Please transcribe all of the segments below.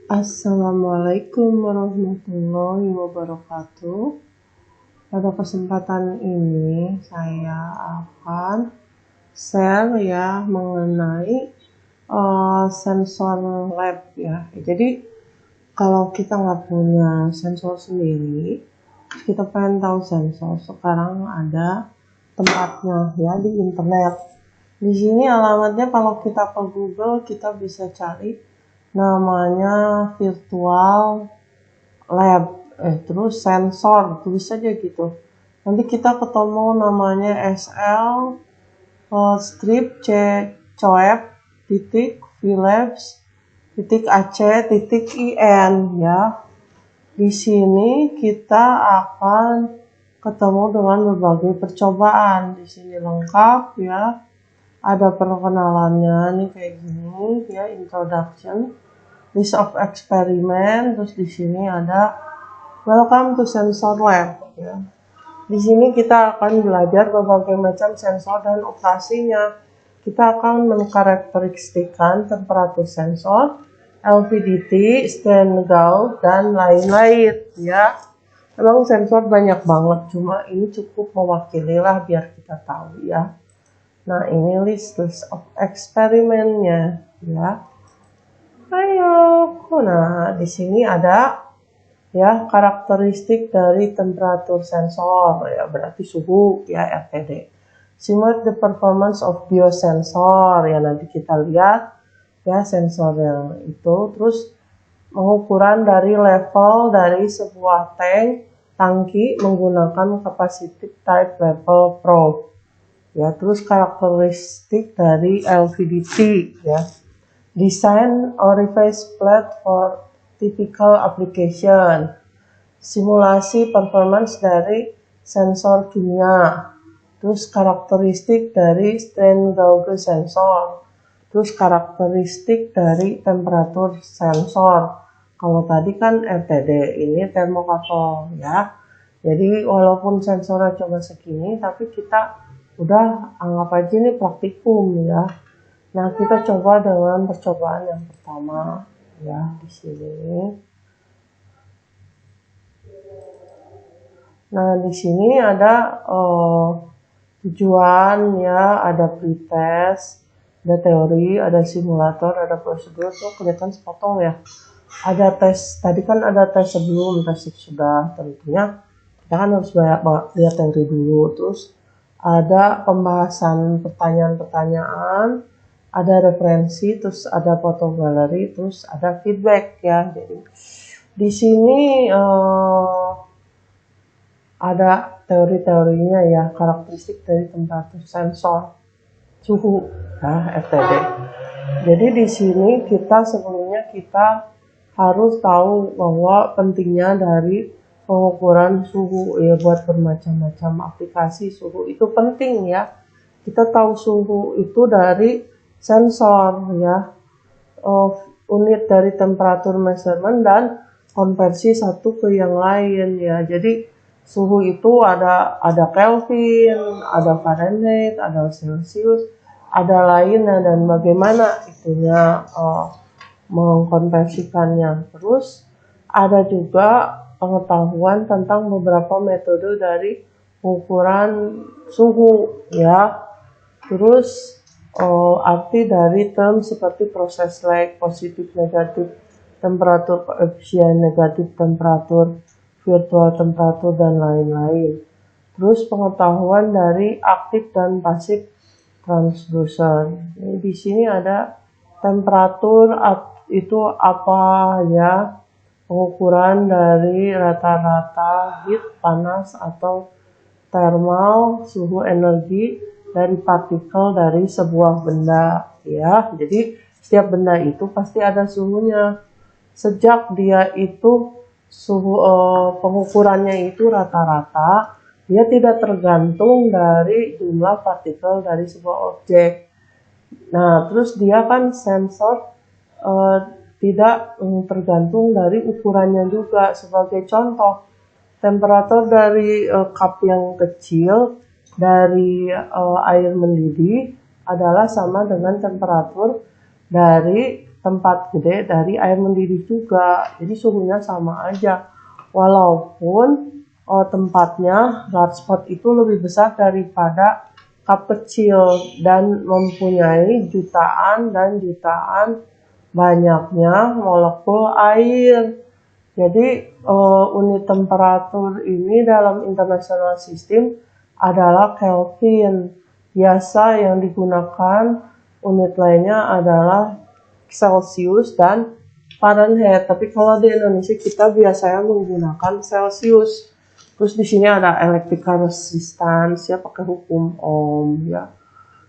Assalamualaikum warahmatullahi wabarakatuh. Pada kesempatan ini saya akan share ya mengenai sensor lab ya. Jadi kalau kita nggak punya sensor sendiri, kita pengen tahu sensor, sekarang ada tempatnya ya di internet. Di sini alamatnya kalau kita ke Google kita bisa cari namanya virtual lab, terus sensor, tulis saja gitu. Nanti kita ketemu namanya SL strip C coep titik Philips titik AC titik IN ya. Di sini kita akan ketemu dengan berbagai percobaan. Di sini lengkap ya. Ada perkenalannya nih kayak gini ya, introduction, list of experiment, terus di sini ada welcome to sensor lab ya. Di sini kita akan belajar berbagai macam sensor dan operasinya. Kita akan mengkarakteristikkan temperatur sensor, LVDT, strain gauge, dan lain-lain ya. Memang sensor banyak banget, cuma ini cukup mewakili lah biar kita tahu ya. Nah, ini list of eksperimennya ya. Ayo, nah di sini ada ya karakteristik dari temperatur sensor ya, berarti suhu ya, RTD. Simulate the performance of biosensor ya, nanti kita lihat ya sensor yang itu. Terus pengukuran dari level dari sebuah tangki menggunakan capacitive type level probe. Ya, terus karakteristik dari LVDT ya. Design orifice plate for typical application. Simulasi performance dari sensor kimia. Terus karakteristik dari strain gauge sensor. Terus karakteristik dari temperatur sensor. Kalau tadi kan RTD, ini termokapel ya. Jadi walaupun sensornya cuma segini, tapi kita udah anggap aja ini praktikum ya. Nah, kita coba dengan percobaan yang pertama ya di sini. Nah, di sini ada tujuan ya, ada pretest, ada teori, ada simulator, ada prosedur. Tuh kelihatan sepotong ya. Ada tes, tadi kan ada tes sebelum, tes sudah. Tentunya kita kan harus lihat teori dulu. Terus ada pembahasan pertanyaan-pertanyaan, ada referensi, terus ada foto galeri, terus ada feedback ya. Jadi di sini ada teori-teorinya ya, karakteristik dari temperatur sensor suhu ya, RTD. Jadi di sini sebelumnya kita harus tahu bahwa pentingnya dari pengukuran suhu ya, buat bermacam-macam aplikasi suhu itu penting ya. Kita tahu suhu itu dari sensor ya, unit dari temperatur measurement dan konversi satu ke yang lain ya. Jadi suhu itu ada Kelvin, ada Fahrenheit, ada Celsius, ada lainnya, dan bagaimana itunya mengkonversikannya. Terus ada juga pengetahuan tentang beberapa metode dari pengukuran suhu ya. Terus arti dari term seperti proses lag, positif negatif temperatur, koefisien negatif temperatur, virtual temperatur, dan lain-lain. Terus pengetahuan dari aktif dan pasif transducer. Di sini ada temperatur itu apa ya, pengukuran dari rata-rata heat, panas, atau thermal, suhu energi dari partikel dari sebuah benda ya. Jadi setiap benda itu pasti ada suhunya. Sejak dia itu suhu pengukurannya itu rata-rata, dia tidak tergantung dari jumlah partikel dari sebuah objek. Nah, terus dia kan sensor tidak tergantung dari ukurannya juga. Sebagai contoh, temperatur dari cup yang kecil dari air mendidih adalah sama dengan temperatur dari tempat gede dari air mendidih juga. Jadi suhunya sama aja. Walaupun tempatnya large pot itu lebih besar daripada cup kecil dan mempunyai jutaan dan jutaan banyaknya molekul air. Jadi unit temperatur ini dalam international system adalah Kelvin. Biasa yang digunakan unit lainnya adalah Celsius dan Fahrenheit. Tapi kalau di Indonesia kita biasanya menggunakan Celsius. Terus di sini ada electrical resistance ya, pakai hukum Ohm ya.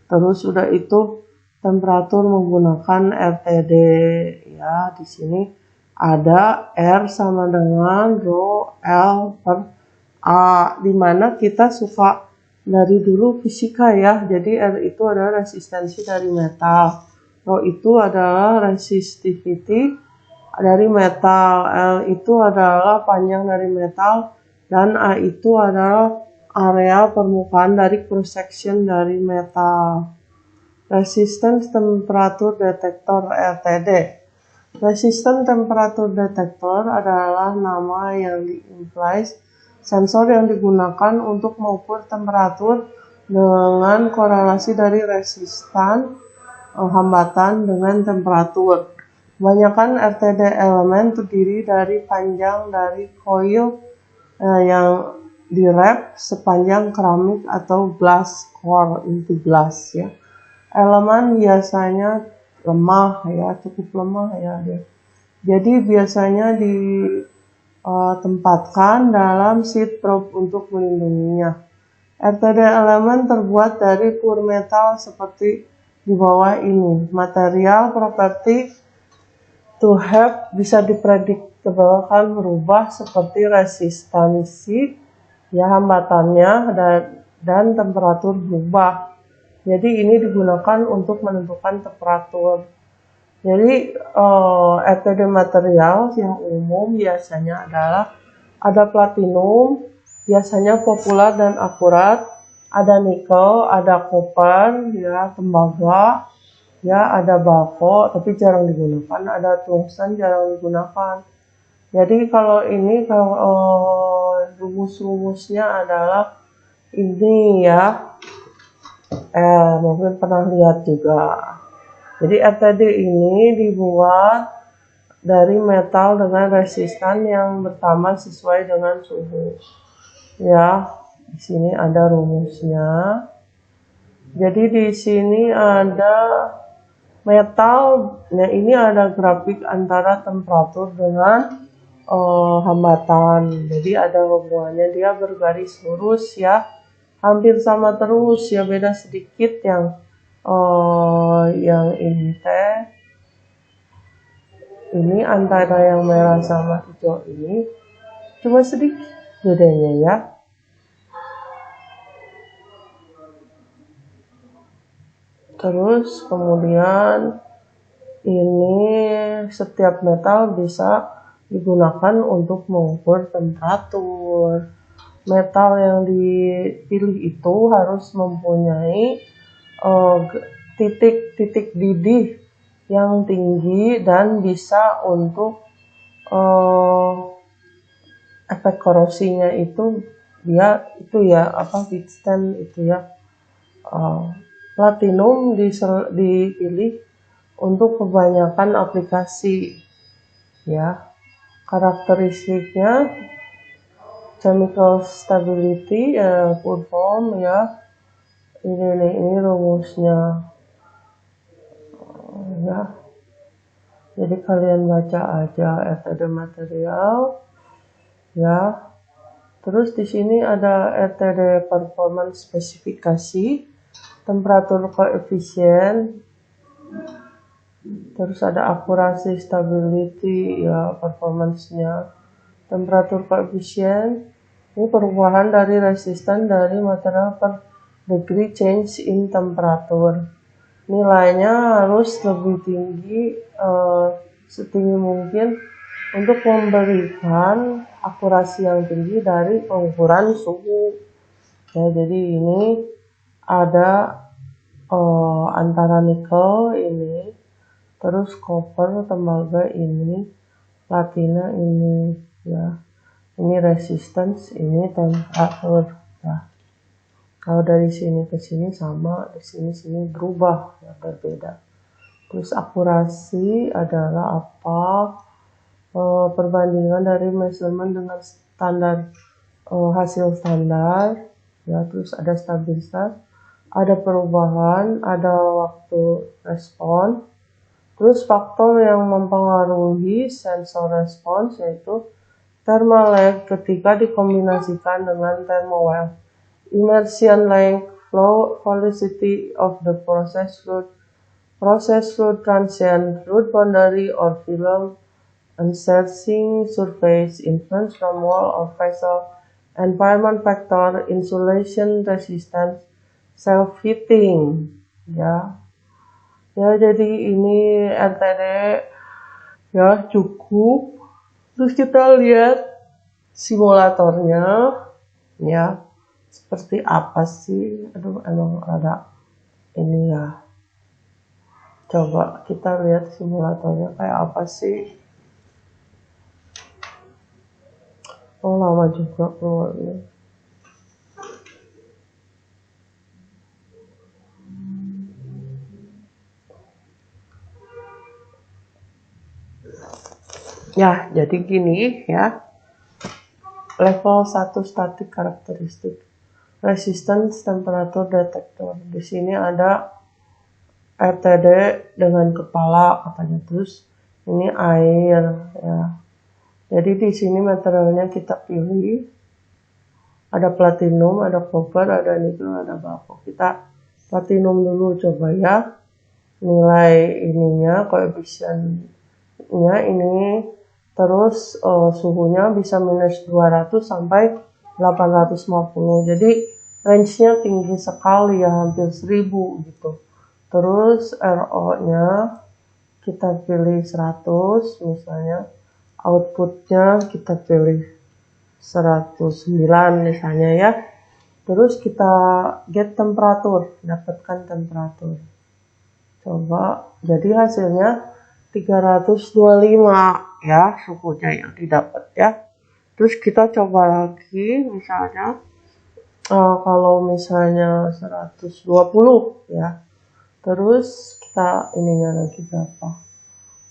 Terus udah itu temperatur menggunakan RTD ya. Di sini ada R sama dengan rho L per A, dimana kita suka dari dulu fisika ya. Jadi R itu adalah resistensi dari metal, rho itu adalah resistivity dari metal, L itu adalah panjang dari metal, dan A itu adalah area permukaan dari cross section dari metal. Resistance temperatur detektor RTD. Resistance temperatur detektor adalah nama yang implies sensor yang digunakan untuk mengukur temperatur dengan korelasi dari resistan hambatan dengan temperatur. Kebanyakan RTD elemen terdiri dari panjang dari coil yang direp sepanjang keramik atau glass core into glass ya. Elemen biasanya lemah ya, cukup lemah ya dia. Jadi biasanya ditempatkan dalam sheet probe untuk melindunginya. RTD elemen terbuat dari pure metal seperti di bawah ini. Material property to have bisa diprediktibilkan berubah seperti resistansi ya, hambatannya dan temperatur berubah. Jadi ini digunakan untuk menentukan temperatur. Jadi RTD material yang umum biasanya adalah ada platinum, biasanya populer dan akurat, ada nikel, ada koper, ya, tembaga, ya, ada bako, tapi jarang digunakan, ada tungsten jarang digunakan. Jadi kalau ini rumus-rumusnya adalah ini ya, mungkin pernah lihat juga. Jadi RTD ini dibuat dari metal dengan resistan yang bertambah sesuai dengan suhu. Ya, di sini ada rumusnya. Jadi di sini ada metal. Nah, ini ada grafik antara temperatur dengan hambatan. Jadi ada hubungannya, dia bergaris lurus ya. Hampir sama terus ya, beda sedikit yang ini teh, ini antara yang merah sama hijau ini cuma sedikit bedanya ya. Terus kemudian ini setiap metal bisa digunakan untuk mengukur temperatur. Metal yang dipilih itu harus mempunyai titik-titik didih yang tinggi dan bisa untuk efek korosinya itu dia itu ya withstand itu ya. Platinum dipilih untuk kebanyakan aplikasi ya. Karakteristiknya chemical stability, full form ya. Ini rumusnya ya. Jadi kalian baca aja RTD material ya. Terus di sini ada RTD performance spesifikasi, temperatur koefisien, terus ada akurasi stability ya, performance-nya, temperatur koefisien. Ini perubahan dari resisten dari material per degree change in temperature. Nilainya harus lebih tinggi, setinggi mungkin untuk memberikan akurasi yang tinggi dari pengukuran suhu. Ya, jadi ini ada antara nikel ini terus copper tembaga ini, platina ini ya, ini resistance, ini temperatur ya. Kalau dari sini ke sini sama, di sini berubah ya, berbeda. Terus akurasi adalah apa? Perbandingan dari measurement dengan standar, hasil standar ya. Terus ada stabilitas, ada perubahan, ada waktu respon. Terus faktor yang mempengaruhi sensor respons yaitu thermal lag ketika dikombinasikan dengan thermal wave, immersion length, flow velocity of the process fluid transient, fluid boundary or film, uncertain surface, influence from wall or vessel, environment factor, insulation resistance, self-heating ya. Ya, jadi ini RTD ya cukup. Terus kita lihat simulatornya ya. Seperti apa sih? Aduh, emang ada ini ya. Coba kita lihat simulatornya kayak apa sih. Oh, lama juga keluarnya. Ya, jadi gini ya. Level 1 static karakteristik. Resistance temperature detector. Di sini ada RTD dengan kepala katanya, terus ini air ya. Jadi di sini materialnya kita pilih. Ada platinum, ada copper, ada nikel, ada bako. Kita platinum dulu coba ya. Nilai ininya, koefisiennya ini. Terus suhunya bisa minus 200 sampai 850. Jadi range-nya tinggi sekali ya, hampir 1000 gitu. Terus RO-nya kita pilih 100 misalnya. Outputnya kita pilih 109 misalnya ya. Terus kita get temperatur, dapatkan temperatur. Coba, jadi hasilnya 325 ya suhunya yang didapat ya. Terus kita coba lagi misalnya kalau misalnya 120 ya. Terus kita ininya lagi berapa?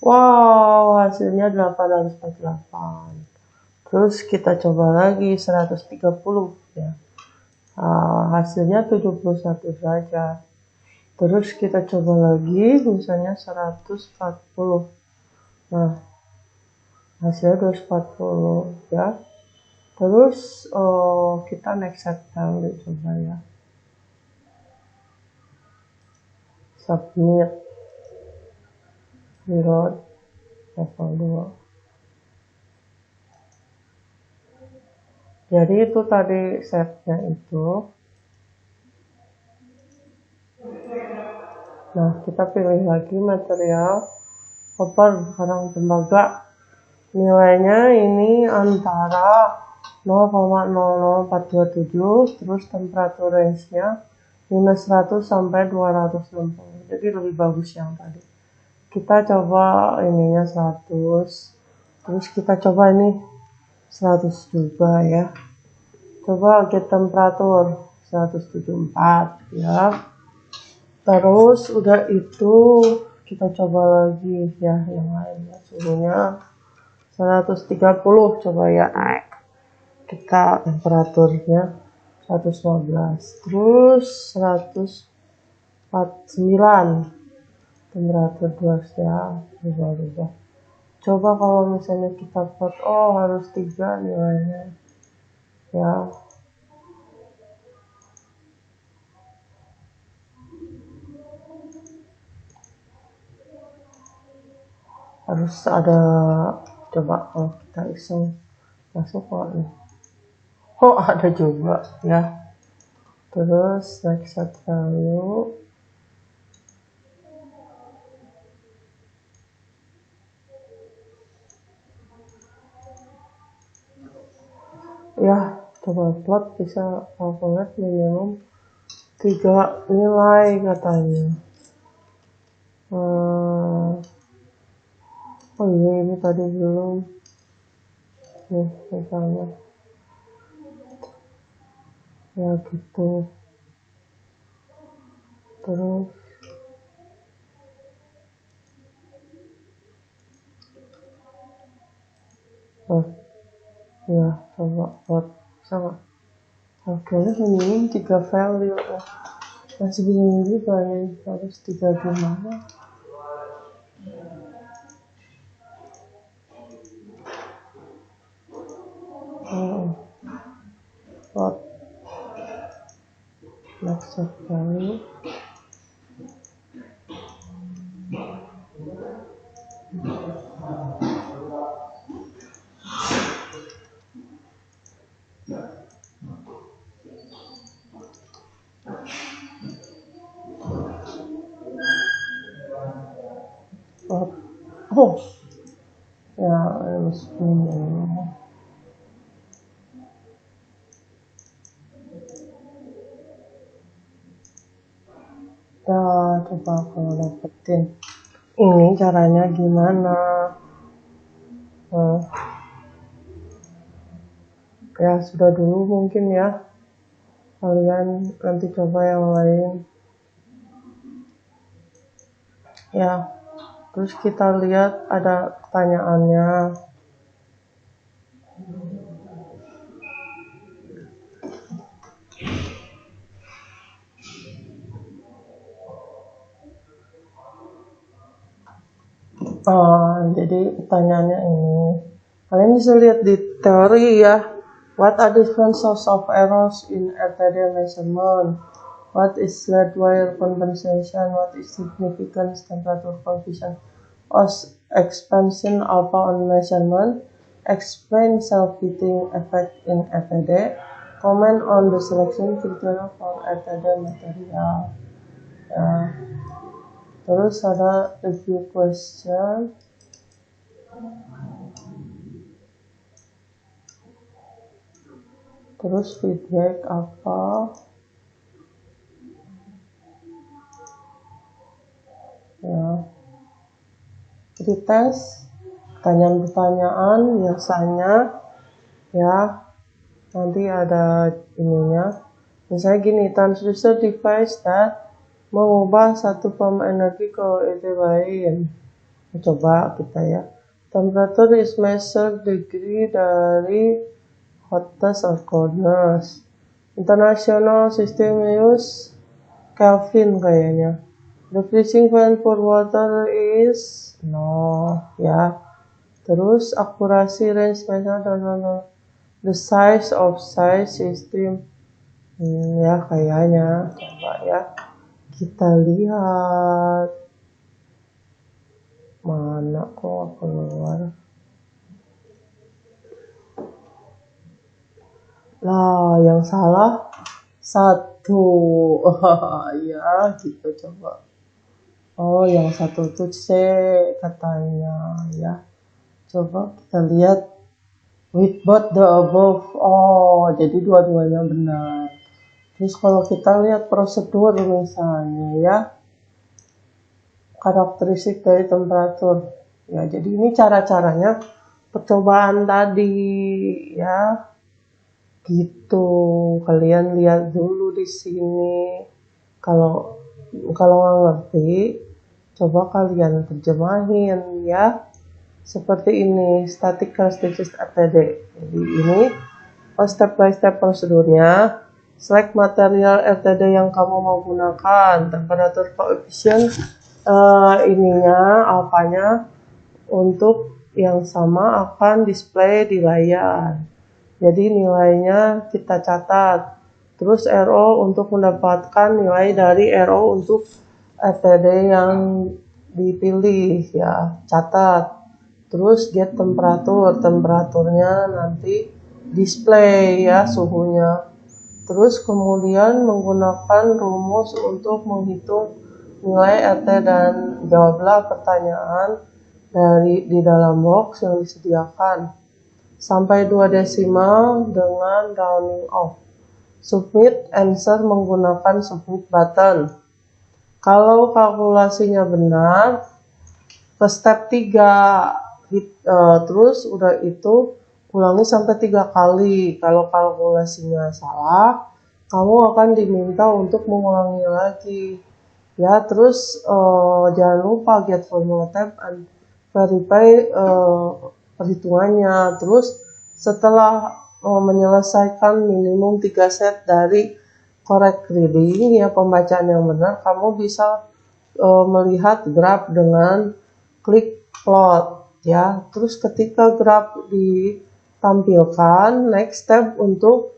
Wow, hasilnya 848. Terus kita coba lagi 130 ya. Hasilnya 71 derajat. Terus kita coba lagi misalnya 140. Nah, hasilnya 240 ya. Terus kita next set value coba ya. Submit. Reload level 2. Jadi itu tadi setnya itu. Nah, kita pilih lagi material copper karang tembaga. Nilainya ini antara 0,00427, terus temperatur range-nya minus 100 sampai 260. Jadi lebih bagus yang tadi. Kita coba ininya 100. Terus kita coba ini 100 juga ya. Coba get temperatur 174 ya. Terus udah itu kita coba lagi ya yang lainnya, suhunya 130 coba ya naik. Kita temperaturnya 115. Terus 149 temperatur 2 ya, berubah-ubah. Coba kalau misalnya kita plot, oh harus 3 nilainya ya. Harus ada, coba kalau kita iseng masuk kok nih. Oh ada juga ya. Terus next set value ya, coba plot bisa calculate minimum 3 nilai katanya. Oh iya, ini tadi belum. Nih, misalnya. Ya gitu. Terus. Oh, ya, coba buat. Sama. Oke, ini 3 value. Masih bingung juga nih, harus 3 gimana. What next value? What? Oh, ya, harus bingung. Ya, coba aku dapetin. Ini caranya gimana? Ya, sudah dulu mungkin ya. Kalian nanti coba yang lain. Ya, terus kita lihat ada pertanyaannya. Jadi pertanyaannya ini, kalian bisa lihat di teori ya. What are different sources of errors in RTD measurement? What is slide wire compensation? What is significance temperature coefficient or expansion alpha on measurement? Explain self-heating effect in RTD. Comment on the selection criteria for RTD material. Ya. Terus ada review question. Terus feedback apa? Ya. Jadi tes, pertanyaan-pertanyaan biasanya ya. Nanti ada ininya. Misalnya gini, transducer device that mengubah satu form energi ke itu lain. Coba kita ya. Temperature is measured degree dari hottest or coldest. International system use Kelvin kayaknya. The freezing point for water is no ya. Terus akurasi range measure the size of size system. Ya kayaknya. Coba ya. Kita lihat. Mana kok keluar? Lah, yang salah 1. Ya, gitu coba. Oh, yang 1 itu C katanya ya. Coba kita lihat. With both the above. Oh, jadi dua-duanya benar. Terus kalau kita lihat prosedur misalnya ya. Karakteristik dari temperatur. Ya, jadi ini cara-caranya percobaan tadi ya. Gitu. Kalian lihat dulu di sini. Kalau nggak ngerti, coba kalian terjemahin ya. Seperti ini, static characteristics RTD. Jadi ini step by step prosedurnya. Select material RTD yang kamu mau gunakan. Temperatur coefficient ininya, alfanya untuk yang sama akan display di layar. Jadi nilainya kita catat. Terus RO untuk mendapatkan nilai dari RO untuk RTD yang dipilih ya, catat. Terus get temperaturnya nanti display ya suhunya. Terus kemudian menggunakan rumus untuk menghitung nilai RT dan jawablah pertanyaan di dalam box yang disediakan. Sampai 2 desimal dengan rounding off. Submit answer menggunakan submit button. Kalau kalkulasinya benar, ke step 3 Terus udah itu ulangi sampai 3 kali. Kalau kalkulasinya salah, kamu akan diminta untuk mengulangi lagi. Ya, terus jangan lupa get formula tab and verify perhitungannya. Terus setelah menyelesaikan minimum 3 set dari correct reading, ya pembacaan yang benar, kamu bisa melihat graf dengan klik plot, ya. Terus ketika graf ditampilkan, next step untuk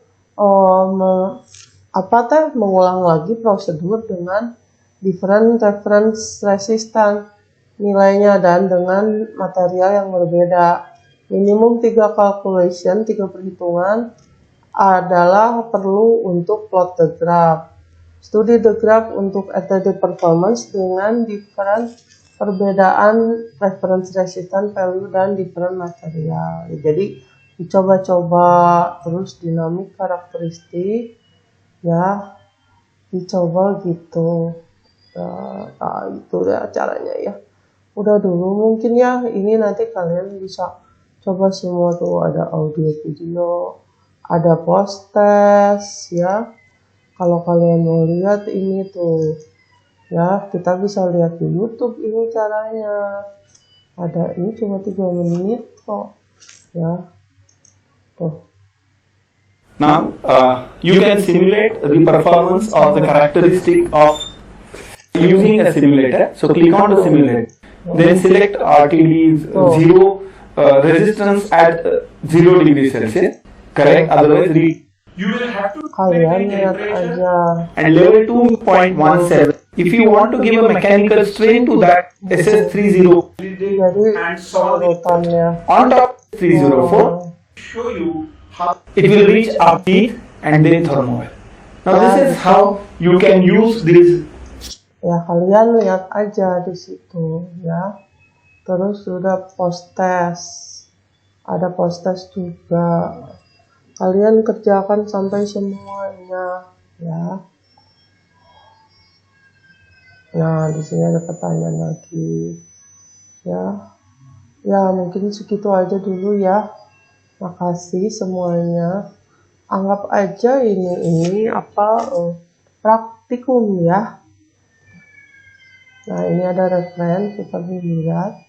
mengulang lagi prosedur dengan different reference resistance nilainya dan dengan material yang berbeda. Minimum 3 calculation, 3 perhitungan adalah perlu untuk plot the graph. Studi the graph untuk attended performance dengan different perbedaan reference resistance value dan different material. Jadi dicoba-coba, terus dinamik karakteristik, ya dicoba gitu. Itu ya caranya ya. Udah dulu mungkin ya, ini nanti kalian bisa coba semua tuh, ada audio video, ada post test ya. Kalau kalian mau lihat ini tuh ya, kita bisa lihat di YouTube ini caranya. Ada ini cuma 3 menit kok ya. Tuh. Now you can simulate the performance of the characteristic of using a simulator. So click on the simulator. Then select RTD's zero resistance at 0 degrees Celsius. Correct. Otherwise, you will have to Kalian lihat aja. and level 2.17. If you want to give a mechanical strain to that SS30 Jadi and solve it urutannya. on top 304, show you how it will reach upbeat and then thermal. Now this is how you can use this. Ya kalian lihat aja di situ ya. Terus sudah post test, ada post test juga. Kalian kerjakan sampai semuanya ya. Nah di sini ada pertanyaan lagi ya. Ya mungkin segitu aja dulu ya. Makasih semuanya. Anggap aja ini praktikum ya. Nah ini ada referensi, kita lihat.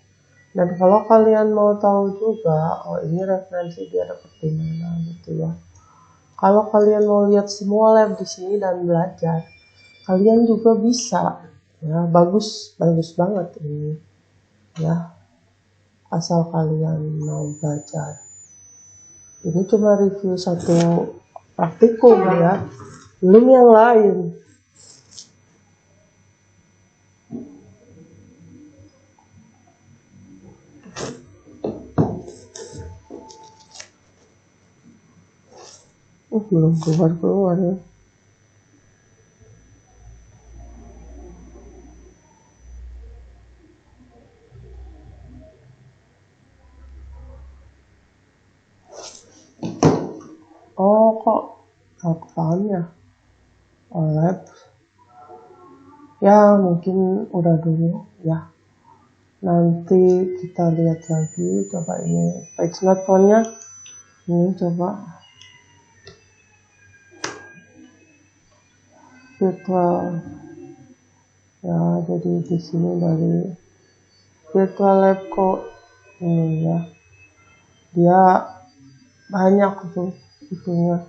Dan kalau kalian mau tahu juga, ini referensi dia dapat di mana gitu ya. Kalau kalian mau lihat semua lab di sini dan belajar, kalian juga bisa. Ya bagus banget ini. Ya asal kalian mau belajar. Ini cuma review satu praktikum ya, belum yang lain. Belum keluar ya. Oh kok lockdownnya lab ya, mungkin udah dulu ya. Nanti kita lihat lagi. Coba ini page smartphone-nya ini, coba virtual ya. Jadi di sini dari virtual lab kok ini ya, dia banyak tuh itunya.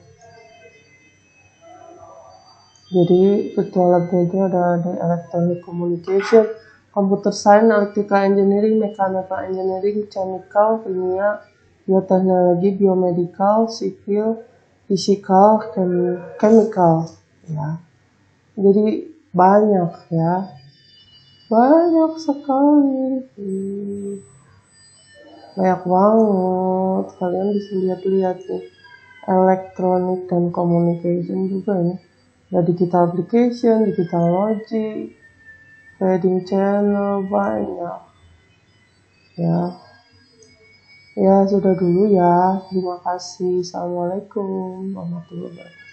Jadi virtual lab itu ada electronic communication, computer science, electrical engineering, mechanical engineering, chemical, kimia, bioteknologi, biomedical, civil, physical, chemical ya. Jadi banyak ya, banyak sekali, banyak banget. Kalian bisa lihat-lihat nih, electronic dan communication juga ya. Ada digital application, digital logic, trading channel, banyak ya. Ya sudah dulu ya. Terima kasih. Assalamualaikum warahmatullahi wabarakatuh.